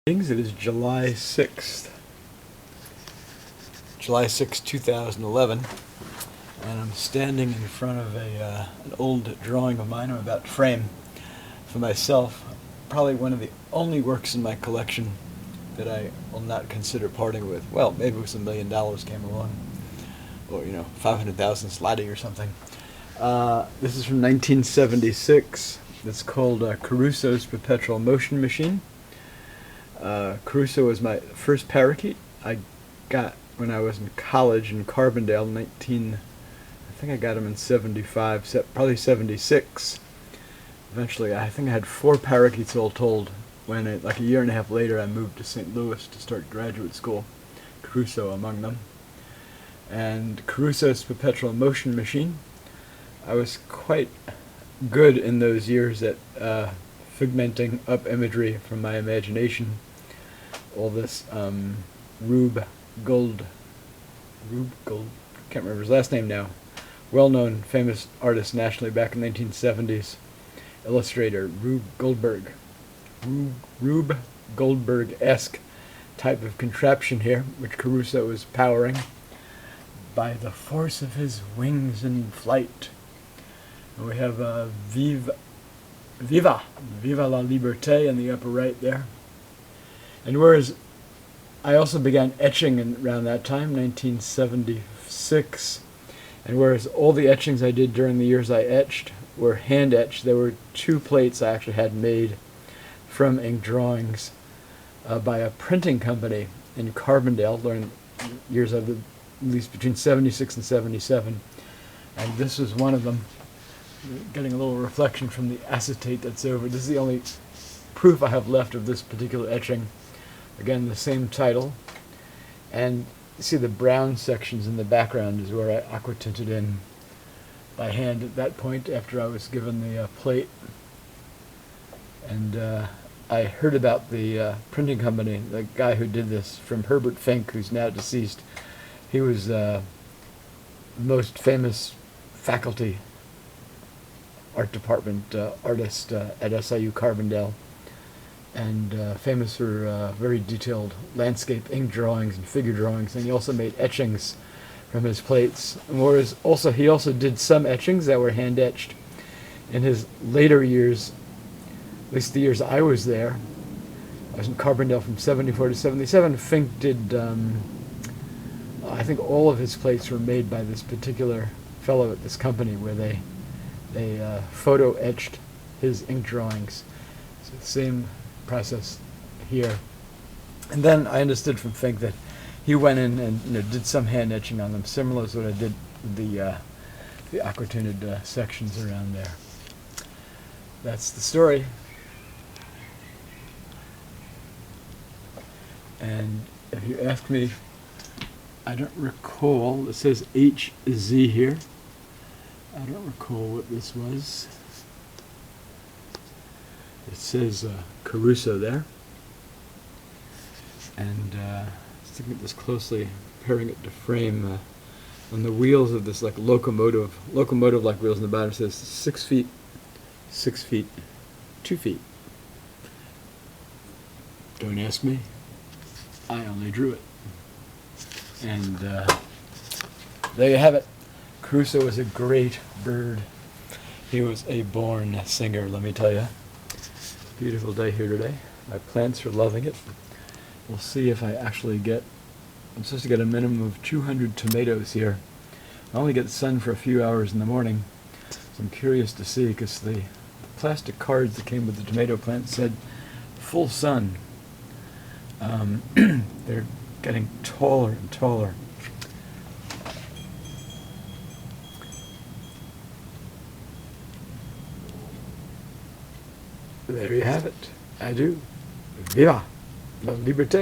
It is July 6th, 2011, and I'm standing in front of an old drawing of mine I'm about to frame for myself. Probably one of the only works in my collection that I will not consider parting with. Well, maybe if $1 million came along, or 500,000 slotty or something. This is from 1976. It's called Caruso's Perpetual Motion Machine. Caruso was my first parakeet I got when I was in college in Carbondale. I think I got him in 75, probably 76. Eventually, I think I had 4 parakeets all told. When, like a year and a half later, I moved to St. Louis to start graduate school, Caruso among them. And Caruso's Perpetual Motion Machine, I was quite good in those years at figmenting up imagery from my imagination. All this Rube Gold, can't remember his last name now, well-known, famous artist nationally back in the 1970s, illustrator Rube Goldberg-esque type of contraption here, which Caruso was powering by the force of his wings in flight. And we have Viva la Liberté in the upper right there. And whereas I also began etching around that time, 1976, and whereas all the etchings I did during the years I etched were hand etched, there were 2 plates I actually had made from ink drawings by a printing company in Carbondale during years of at least between 76 and 77, and this was one of them. Getting a little reflection from the acetate that's over. This is the only proof I have left of this particular etching. Again, the same title. And you see the brown sections in the background is where I aquatinted in by hand at that point after I was given the plate. And I heard about the printing company, the guy who did this, from Herbert Fink, who's now deceased. He was the most famous faculty art department artist at SIU Carbondale, and famous for very detailed landscape ink drawings and figure drawings, and he also made etchings from his plates. Whereas he also did some etchings that were hand etched. In his later years, at least the years I was there, I was in Carbondale from 74 to 77, Fink did, I think all of his plates were made by this particular fellow at this company where they photo etched his ink drawings. So the same process here. And then I understood from Fink that he went in and did some hand etching on them, similar to what I did with the aquatinted sections around there. That's the story. And if you ask me, I don't recall, it says HZ here. I don't recall what this was. It says Caruso there. And let's look at this closely, comparing it to frame. On the wheels of this like locomotive-like wheels on the bottom, it says 6 feet, 6 feet, 2 feet. Don't ask me. I only drew it. And there you have it. Caruso was a great bird. He was a born singer, let me tell you. Beautiful day here today. My plants are loving it. We'll see if I actually I'm supposed to get a minimum of 200 tomatoes here. I only get sun for a few hours in the morning, so I'm curious to see, because the plastic cards that came with the tomato plant said full sun. They're getting taller and taller. There you have it. Adieu. Viva la Liberté.